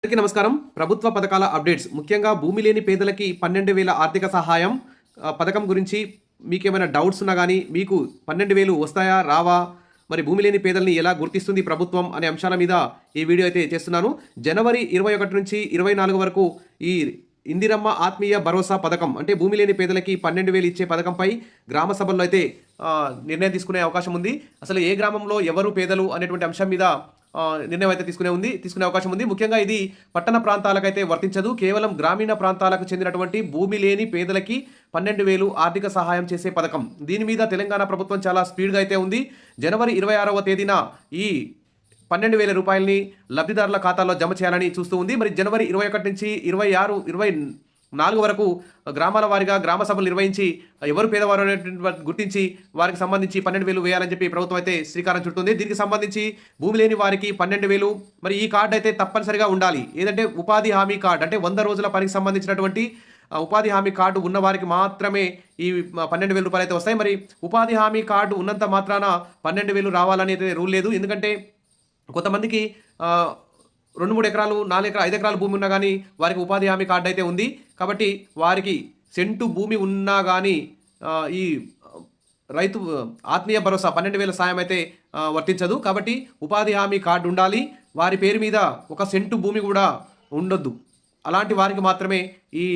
అందరికీ నమస్కారం. ప్రభుత్వ పథకాల అప్డేట్స్, ముఖ్యంగా భూమి లేని పేదలకి 12,000 ఆర్థిక సహాయం పథకం గురించి మీకేమైనా డౌట్స్ ఉన్నా గానీ, మీకు 12,000 వస్తాయా? రావా? మరి భూమి లేని పేదల్ని ఎలా గుర్తిస్తుంది ప్రభుత్వం అనే అంశాల మీద ఈ వీడియో అయితే చేస్తున్నాను. జనవరి 21 నుంచి 24 వరకు ఈ ఇందిరమ్మ ఆత్మీయ భరోసా పథకం, అంటే భూమి లేని పేదలకి 12,000 ఇచ్చే పథకంపై గ్రామ సభల్లో అయితే నిర్ణయం తీసుకునే అవకాశం ఉంది. అసలు ఏ గ్రామంలో ఎవరు పేదలు అనేటువంటి అంశం మీద నిర్ణయం అయితే తీసుకునే అవకాశం ఉంది. ముఖ్యంగా ఇది పట్టణ ప్రాంతాలకైతే వర్తించదు. కేవలం గ్రామీణ ప్రాంతాలకు చెందినటువంటి భూమి లేని పేదలకి 12,000 ఆర్థిక సహాయం చేసే పథకం. దీని మీద తెలంగాణ ప్రభుత్వం చాలా స్పీడ్గా అయితే ఉంది. జనవరి 26వ తేదీన ఈ 12,000 రూపాయలని లబ్ధిదారుల ఖాతాల్లో జమ చేయాలని చూస్తూ ఉంది. మరి జనవరి 21 నుంచి 26, 24 వరకు గ్రామాల వారీగా గ్రామ సభలు నిర్వహించి ఎవరు పేదవారు అనేటువంటి గుర్తించి వారికి సంబంధించి 12,000 వేయాలని చెప్పి ప్రభుత్వం అయితే శ్రీకారం చుడుతుంది. దీనికి సంబంధించి భూమి లేని వారికి 12,000. మరి ఈ కార్డు అయితే తప్పనిసరిగా ఉండాలి. ఏదంటే ఉపాధి హామీ కార్డు, అంటే 100 రోజుల పనికి సంబంధించినటువంటి ఉపాధి హామీ కార్డు ఉన్న వారికి మాత్రమే ఈ 12,000 రూపాయలు అయితే వస్తాయి. మరి ఉపాధి హామీ కార్డు ఉన్నంత మాత్రాన 12,000 రావాలని అయితే రూల్ లేదు. ఎందుకంటే కొంతమందికి 2-3 ఎకరాలు, 4 ఎకరాలు, 5 ఎకరాల భూమి ఉన్నా కానీ వారికి ఉపాధి హామీ కార్డు అయితే ఉంది. కాబట్టి వారికి సెంటు భూమి ఉన్నా కానీ ఈ రైతు ఆత్మీయ భరోసా 12,000 సాయం అయితే వర్తించదు. కాబట్టి ఉపాధి హామీ కార్డు ఉండాలి. వారి పేరు మీద ఒక సెంటు భూమి కూడా ఉండొద్దు. అలాంటి వారికి మాత్రమే ఈ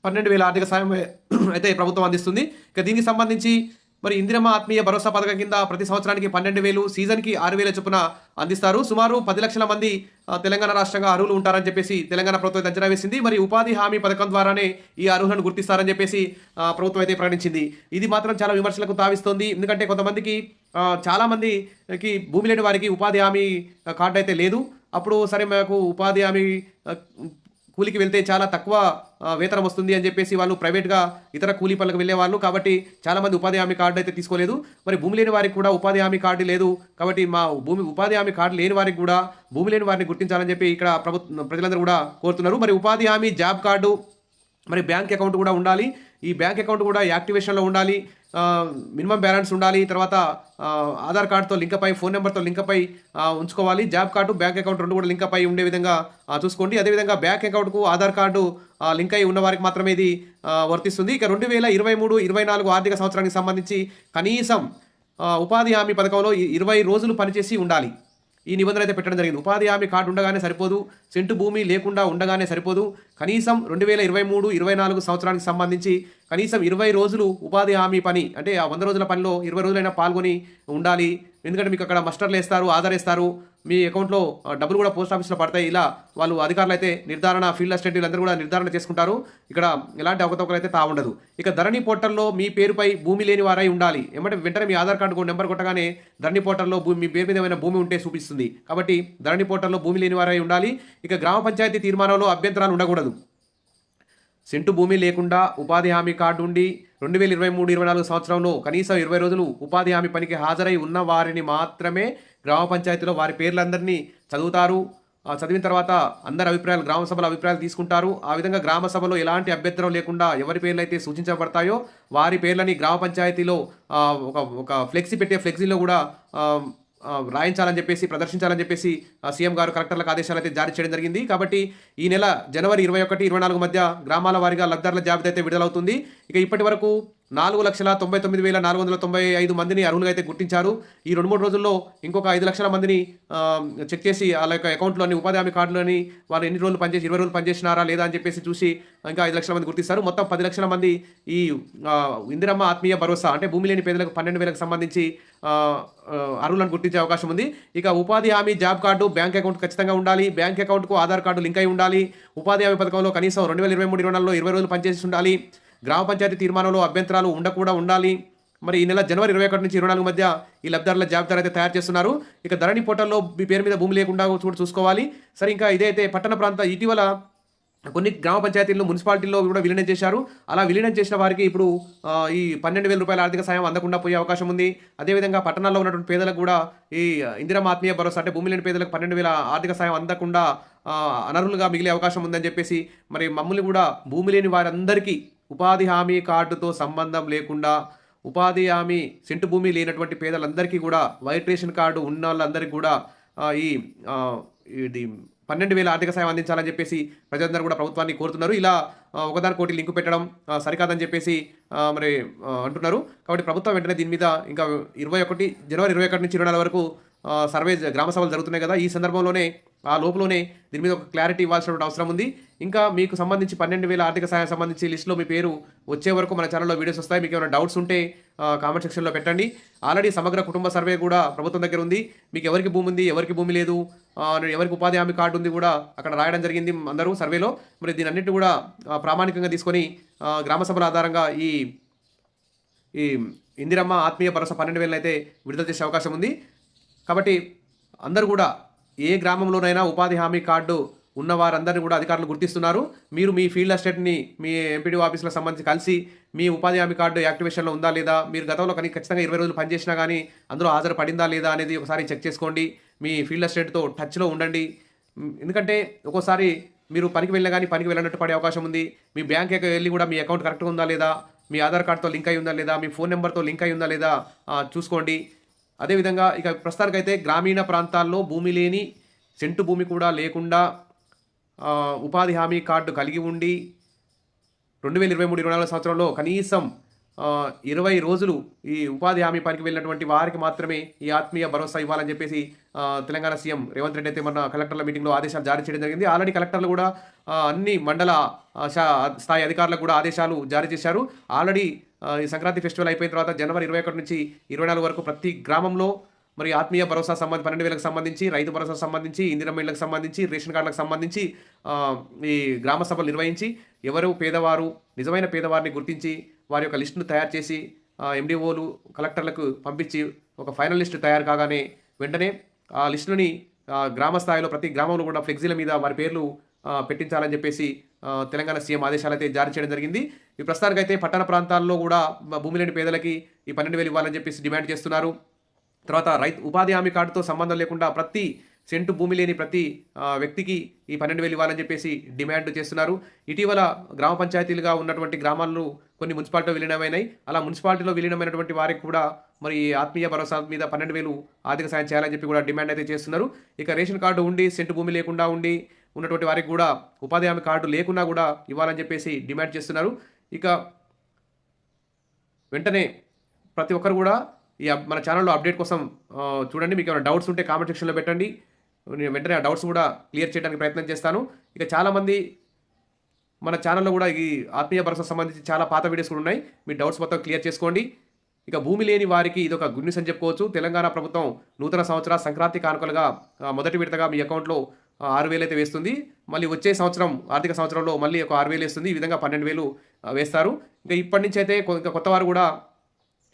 12,000 ఆర్థిక సాయం అయితే ప్రభుత్వం అందిస్తుంది. ఇక దీనికి సంబంధించి మరి ఇందిరమ్మ ఆత్మీయ భరోసా పథకం కింద ప్రతి సంవత్సరానికి 12,000, సీజన్కి 6,000 చొప్పున అందిస్తారు. సుమారు 10 లక్షల మంది తెలంగాణ రాష్ట్రంగా అర్హులు ఉంటారని చెప్పేసి తెలంగాణ ప్రభుత్వం అంచనా వేసింది. మరి ఉపాధి హామీ పథకం ద్వారానే ఈ అర్హులను గుర్తిస్తారని చెప్పేసి ప్రభుత్వం అయితే ప్రకటించింది. ఇది మాత్రం చాలా విమర్శలకు తావిస్తోంది. ఎందుకంటే కొంతమందికి చాలామందికి భూమి లేని వారికి ఉపాధి హామీ కార్డు అయితే లేదు. అప్పుడు సరే, మాకు ఉపాధి హామీ కూలికి వెళ్తే చాలా తక్కువ వేతనం వస్తుంది అని చెప్పేసి వాళ్ళు ప్రైవేట్గా ఇతర కూలీ పనులకు వెళ్ళే వాళ్ళు. కాబట్టి చాలామంది ఉపాధి హామీ కార్డు అయితే తీసుకోలేదు. మరి భూమి లేని వారికి కూడా ఉపాధి హామీ కార్డు లేదు. కాబట్టి ఉపాధి హామీ కార్డు లేని వారికి కూడా భూమి లేని వారిని గుర్తించాలని చెప్పి ఇక్కడ ప్రజలందరూ కూడా కోరుతున్నారు. మరి ఉపాధి హామీ జాబ్ కార్డు, మరి బ్యాంక్ అకౌంట్ కూడా ఉండాలి. ఈ బ్యాంక్ అకౌంట్ కూడా యాక్టివేషన్లో ఉండాలి. మినిమం బ్యాలెన్స్ ఉండాలి. తర్వాత ఆధార్ కార్డుతో లింక్ అయి, ఫోన్ నెంబర్తో లింక్ అయి ఉంచుకోవాలి. జాబ్ కార్డు, బ్యాంక్ అకౌంట్ రెండు కూడా లింక్ అయి ఉండే విధంగా చూసుకోండి. అదేవిధంగా బ్యాంక్ అకౌంట్కు ఆధార్ కార్డు లింక్ అయి ఉన్న వారికి మాత్రమే ఇది వర్తిస్తుంది. ఇక 2023, 24 ఆర్థిక సంవత్సరానికి సంబంధించి కనీసం ఉపాధి హామీ పథకంలో 20 రోజులు పనిచేసి ఉండాలి. ఈ నిబంధన అయితే పెట్టడం జరిగింది. ఉపాధి హామీ కార్డు ఉండగానే సరిపోదు, సెంటు భూమి లేకుండా ఉండగానే సరిపోదు. కనీసం 2023, 24 సంవత్సరానికి సంబంధించి కనీసం 20 రోజులు ఉపాధి హామీ పని, అంటే ఆ 100 రోజుల పనిలో 20 రోజులైనా పాల్గొని ఉండాలి. ఎందుకంటే మీకు అక్కడ మస్టర్లు వేస్తారు, ఆధార్ వేస్తారు, మీ అకౌంట్లో డబ్బులు కూడా పోస్ట్ ఆఫీస్లో పడతాయి. ఇలా వాళ్ళు అధికారులు అయితే నిర్ధారణ, ఫీల్డ్ అసిస్టెంట్ వీళ్ళందరూ కూడా నిర్ధారణ చేసుకుంటారు. ఇక్కడ ఎలాంటి అవకతవకలు అయితే తావుండదు. ఇక ధరణి పోర్టల్లో మీ పేరుపై భూమి లేని వారై ఉండాలి. ఏమంటే వెంటనే మీ ఆధార్ కార్డు నెంబర్ కొట్టగానే ధరణి పోర్టల్లో మీ పేరు మీద ఏమైనా భూమి ఉంటే చూపిస్తుంది. కాబట్టి ధరణి పోర్టల్లో భూమి లేని వారై ఉండాలి. ఇక గ్రామ పంచాయతీ తీర్మానంలో అభ్యంతరాలు ఉండకూడదు. సెంటు భూమి లేకుండా ఉపాధి హామీ కార్డు ఉండి 2023, 24 సంవత్సరంలో కనీసం 20 రోజులు ఉపాధి హామీ పనికి హాజరై ఉన్న వారిని మాత్రమే గ్రామ పంచాయతీలో వారి పేర్లందరినీ చదువుతారు. చదివిన తర్వాత అందరి అభిప్రాయాలు, గ్రామ సభల అభిప్రాయాలు తీసుకుంటారు. ఆ విధంగా గ్రామ సభలో ఎలాంటి అభ్యంతరం లేకుండా ఎవరి పేర్లు అయితే సూచించబడతాయో వారి పేర్లని గ్రామ పంచాయతీలో ఒక ఫ్లెక్సీలో కూడా రాయించాలని చెప్పేసి, ప్రదర్శించాలని చెప్పేసి సీఎం గారు కలెక్టర్లకు ఆదేశాలు అయితే జారీ చేయడం జరిగింది. కాబట్టి ఈ నెల జనవరి 21, 24 మధ్య గ్రామాల వారీగా లబ్ధిదారుల జాబితా అయితే విడుదలవుతుంది. ఇక ఇప్పటి వరకు 4,99,495 మందిని అర్హులుగా అయితే గుర్తించారు. ఈ 2-3 రోజుల్లో ఇంకొక 5 లక్షల మందిని చెక్ చేసి వాళ్ళ యొక్క అకౌంట్లోని ఉపాధి హామీ కార్డులోని వాళ్ళు ఎన్ని రోజులు పనిచేసి 20 రోజులు పనిచేసినారా లేదా అని చెప్పేసి చూసి ఇంకా 5 లక్షల మంది గుర్తిస్తారు. మొత్తం 10 లక్షల మంది ఈ ఇందిరమ్మ ఆత్మీయ భరోసా, అంటే భూమి లేని పేదలకు 12,000కు సంబంధించి అర్హులను గుర్తించే అవకాశం ఉంది. ఇక ఉపాధి హామీ జాబ్ కార్డు, బ్యాంక్ అకౌంట్ ఖచ్చితంగా ఉండాలి. బ్యాంక్ అకౌంట్కు ఆధార్ కార్డు లింక్ అయి ఉండాలి. ఉపాధి హామీ పథకంలో కనీసం 2023, 24లో 20 రోజులు పనిచేసి ఉండాలి. గ్రామ పంచాయతీ తీర్మానంలో అభ్యంతరాలు ఉండాలి. మరి ఈ నెల జనవరి 21 నుంచి 24 మధ్య ఈ లబ్ధిదారుల జాబితా అయితే తయారు చేస్తున్నారు. ఇక ధరణి పోర్టల్లో మీ పేరు మీద భూమి లేకుండా చూసుకోవాలి. సరే, ఇంకా ఇదైతే పట్టణ ప్రాంత ఇటీవల కొన్ని గ్రామ పంచాయతీల్లో, మున్సిపాలిటీల్లో కూడా విలీనం చేశారు. అలా విలీనం చేసిన వారికి ఇప్పుడు ఈ 12,000 రూపాయల ఆర్థిక సాయం అందకుండా పోయే అవకాశం ఉంది. అదేవిధంగా పట్టణాల్లో ఉన్నటువంటి పేదలకు కూడా ఈ ఇందిరమ్మ ఆత్మీయ భరోసా, అంటే భూమి లేని పేదలకు 12,000 ఆర్థిక సాయం అందకుండా అనర్హులుగా మిగిలే అవకాశం ఉందని చెప్పేసి మరి మమ్మల్ని కూడా భూమి లేని వారందరికీ ఉపాధి హామీ కార్డుతో సంబంధం లేకుండా ఉపాధి హామీ సెంటు భూమి లేనటువంటి పేదలందరికీ కూడా వైట్ రేషన్ కార్డు ఉన్న వాళ్ళందరికీ కూడా ఈ ఇది 12,000 ఆర్థిక సాయం అందించాలని చెప్పేసి ప్రజలందరూ కూడా ప్రభుత్వాన్ని కోరుతున్నారు. ఇలా ఒకదానికొకటి లింక్ పెట్టడం సరికాదని చెప్పేసి మరి అంటున్నారు. కాబట్టి ప్రభుత్వం వెంటనే దీని మీద ఇంకా జనవరి 21 నుంచి 24 వరకు సర్వే గ్రామ సభలు జరుగుతున్నాయి కదా! ఈ సందర్భంలోనే ఆ లోపులోనే దీని మీద ఒక క్లారిటీ ఇవ్వాల్సినటువంటి అవసరం ఉంది. ఇంకా మీకు సంబంధించి 12,000 ఆర్థిక సహాయం సంబంధించి లిస్ట్‌లో మీ పేరు వచ్చే వరకు మన ఛానెల్‌లో వీడియోస్ వస్తాయి. మీకు ఏమైనా డౌట్స్ ఉంటే కామెంట్ సెక్షన్‌లో పెట్టండి. ఆల్రెడీ సమగ్ర కుటుంబ సర్వే కూడా ప్రభుత్వం దగ్గర ఉంది. మీకు ఎవరికి భూమి ఉంది, ఎవరికి భూమి లేదు, ఎవరికి ఉపాధి హామీ కార్డు ఉంది కూడా అక్కడ రాయడం జరిగింది అందరూ సర్వేలో. మరి దీని అన్నిటిని కూడా ప్రామాణికంగా తీసుకొని గ్రామ సభల ఆధారంగా ఈ ఈ ఇందిరమ్మ ఆత్మీయ భరోసా 12,000 అయితే విడుదల చేసే అవకాశం ఉంది. కాబట్టి అందరూ కూడా ఏ గ్రామంలోనైనా ఉపాధి హామీ కార్డు ఉన్న వారందరినీ కూడా అధికారులు గుర్తిస్తున్నారు. మీరు మీ ఫీల్డ్ అసిస్టెంట్‌ని మీ ఎంపీడీఓ ఆఫీస్‌లకు సంబంధించి కలిసి మీ ఉపాధి హామీ కార్డు యాక్టివేషన్‌లో ఉందా లేదా, మీరు గతంలో ఖచ్చితంగా 20 రోజులు పనిచేసినా కానీ అందులో హాజరు పడిందా లేదా అనేది ఒకసారి చెక్ చేసుకోండి. మీ ఫీల్డ్ అసిస్టెంట్‌తో టచ్‌లో ఉండండి. ఎందుకంటే ఒక్కోసారి మీరు పనికి వెళ్ళినా కానీ పనికి వెళ్ళనట్టు పడే అవకాశం ఉంది. మీ బ్యాంక్‌కి వెళ్ళి కూడా మీ అకౌంట్ కరెక్ట్‌గా ఉందా లేదా, మీ ఆధార్ కార్డ్‌తో లింక్ అయి ఉందా లేదా, మీ ఫోన్ నెంబర్‌తో లింక్ అయి ఉందా లేదా చూసుకోండి. అదేవిధంగా ఇక ప్రస్తుతానికైతే గ్రామీణ ప్రాంతాల్లో భూమి లేని, సెంటు భూమి కూడా లేకుండా ఉపాధి హామీ కార్డు కలిగి ఉండి 2023-24 సంవత్సరంలో కనీసం 20 రోజులు ఈ ఉపాధి హామీ పనికి వెళ్ళినటువంటి వారికి మాత్రమే ఈ ఆత్మీయ భరోసా ఇవ్వాలని చెప్పేసి తెలంగాణ సీఎం రేవంత్ రెడ్డి అయితే మన కలెక్టర్ల మీటింగ్లో ఆదేశాలు జారీ చేయడం జరిగింది. ఆల్రెడీ కలెక్టర్లు కూడా అన్ని మండల స్థాయి అధికారులకు కూడా ఆదేశాలు జారీ చేశారు. ఆల్రెడీ ఈ సంక్రాంతి ఫెస్టివల్ అయిపోయిన తర్వాత జనవరి 21 నుంచి 24 వరకు ప్రతి గ్రామంలో మరి ఆత్మీయ భరోసా 12,000కి సంబంధించి, రైతు భరోసా సంబంధించి, ఇందిరమ్మ ఇళ్లకు సంబంధించి, రేషన్ కార్డులకు సంబంధించి ఈ గ్రామ సభలు నిర్వహించి ఎవరు పేదవారు, నిజమైన పేదవారిని గుర్తించి వారి యొక్క లిస్టును తయారు చేసి ఎండిఓలు కలెక్టర్లకు పంపించి ఒక ఫైనల్ లిస్టు తయారు కాగానే వెంటనే ఆ లిస్టుని గ్రామ స్థాయిలో ప్రతి గ్రామంలో కూడా ఫ్లెక్సీల మీద వారి పేర్లు పెట్టించాలని చెప్పేసి తెలంగాణ సీఎం ఆదేశాలు అయితే జారీ చేయడం జరిగింది. ఈ ప్రస్తుతానికైతే పట్టణ ప్రాంతాల్లో కూడా భూమి లేని పేదలకి ఈ 12,000 ఇవ్వాలని చెప్పేసి డిమాండ్ చేస్తున్నారు. తర్వాత ఉపాధి హామీ కార్డుతో సంబంధం లేకుండా ప్రతి సెంటు భూమి లేని ప్రతి వ్యక్తికి ఈ 12,000 ఇవ్వాలని చెప్పేసి డిమాండ్ చేస్తున్నారు. ఇటీవల గ్రామ పంచాయతీలుగా ఉన్నటువంటి గ్రామాలు కొన్ని మున్సిపాలిటీలో విలీనమైనాయి. అలా మున్సిపాలిటీలో విలీనమైనటువంటి వారికి కూడా మరి ఆత్మీయ భరోసా మీద 12,000 ఆర్థిక సాయం చేయాలని చెప్పి కూడా డిమాండ్ అయితే చేస్తున్నారు. ఇక రేషన్ కార్డు ఉండి సెంటు భూమి లేకుండా ఉండి ఉన్నటువంటి వారికి కూడా ఉపాధి హామీ కార్డు లేకున్నా కూడా ఇవ్వాలని చెప్పేసి డిమాండ్ చేస్తున్నారు. ఇక వెంటనే ప్రతి ఒక్కరు కూడా మన ఛానల్లో అప్డేట్ కోసం చూడండి. మీకు ఏమైనా డౌట్స్ ఉంటే కామెంట్ సెక్షన్లో పెట్టండి. నేను వెంటనే ఆ డౌట్స్ కూడా క్లియర్ చేయడానికి ప్రయత్నం చేస్తాను. ఇక చాలామంది మన ఛానల్లో కూడా ఈ ఆత్మీయ భరోసా సంబంధించి చాలా పాత వీడియోస్ కూడా ఉన్నాయి. మీ డౌట్స్ మొత్తం క్లియర్ చేసుకోండి. ఇక భూమి లేని వారికి ఇది ఒక గుడ్ న్యూస్ అని చెప్పుకోవచ్చు. తెలంగాణ ప్రభుత్వం నూతన సంవత్సర సంక్రాంతి కానుకలుగా మొదటి విడతగా మీ అకౌంట్లో 6,000 అయితే వేస్తుంది. మళ్ళీ వచ్చే సంవత్సరం ఆర్థిక సంవత్సరంలో మళ్ళీ ఒక 6,000 వేస్తుంది. ఈ విధంగా 12,000 వేస్తారు. ఇంకా ఇప్పటి నుంచి అయితే ఇంకా కొత్త వారు కూడా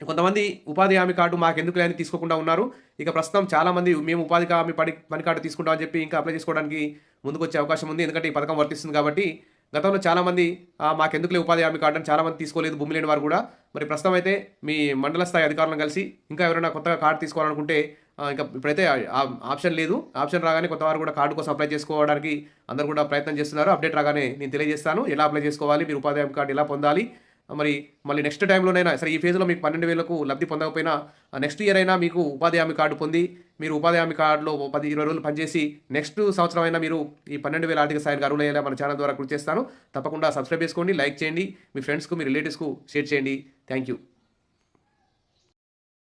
కొంతమంది ఉపాధి హామీ కార్డు మాకెందుకులే అని తీసుకోకుండా ఉన్నారు. ఇక ప్రస్తుతం చాలామంది మేము ఉపాధి హామీ పని కార్డు తీసుకుంటామని చెప్పి ఇంకా అప్లై చేసుకోవడానికి ముందుకు వచ్చే అవకాశం ఉంది. ఎందుకంటే ఈ పథకం వర్తిస్తుంది కాబట్టి. గతంలో చాలామంది మాకెందుకులే ఉపాధి హామీ కార్డు అని చాలామంది తీసుకోలేదు, భూమి లేని వారు కూడా. మరి ప్రస్తుతం అయితే మీ మండల స్థాయి అధికారులను కలిసి ఇంకా ఎవరైనా కొత్తగా కార్డు తీసుకోవాలనుకుంటే ఇంకా ఇప్పుడైతే ఆప్షన్ లేదు. ఆప్షన్ రాగానే కొత్త వారు కూడా కార్డు కోసం అప్లై చేసుకోవడానికి అందరూ కూడా ప్రయత్నం చేస్తున్నారు. అప్డేట్ రాగానే నేను తెలియజేస్తాను ఎలా అప్లై చేసుకోవాలి, మీరు ఉపాధి హామీ కార్డు ఎలా పొందాలి. మళ్ళీ నెక్స్ట్ టైంలోనైనా సరే ఈ ఫేజ్లో మీకు 12,000కు లబ్ధి పొందకపోయినా నెక్స్ట్ ఇయర్ అయినా మీకు ఉపాధి హామీ కార్డు పొంది మీరు ఉపాధి హామీ కార్డులో 10-20 రోజులు పనిచేసి నెక్స్ట్ సంవత్సరం అయినా మీరు ఈ 12,000 ఆర్థిక సాయానికి అర్హులయ్యేలా మన ఛానల్ ద్వారా కృషి చేస్తాను. తప్పకుండా సబ్స్క్రైబ్ చేసుకోండి, లైక్ చేయండి, మీ ఫ్రెండ్స్కు మీ రిలేటివ్స్కు షేర్ చేయండి. Thank you.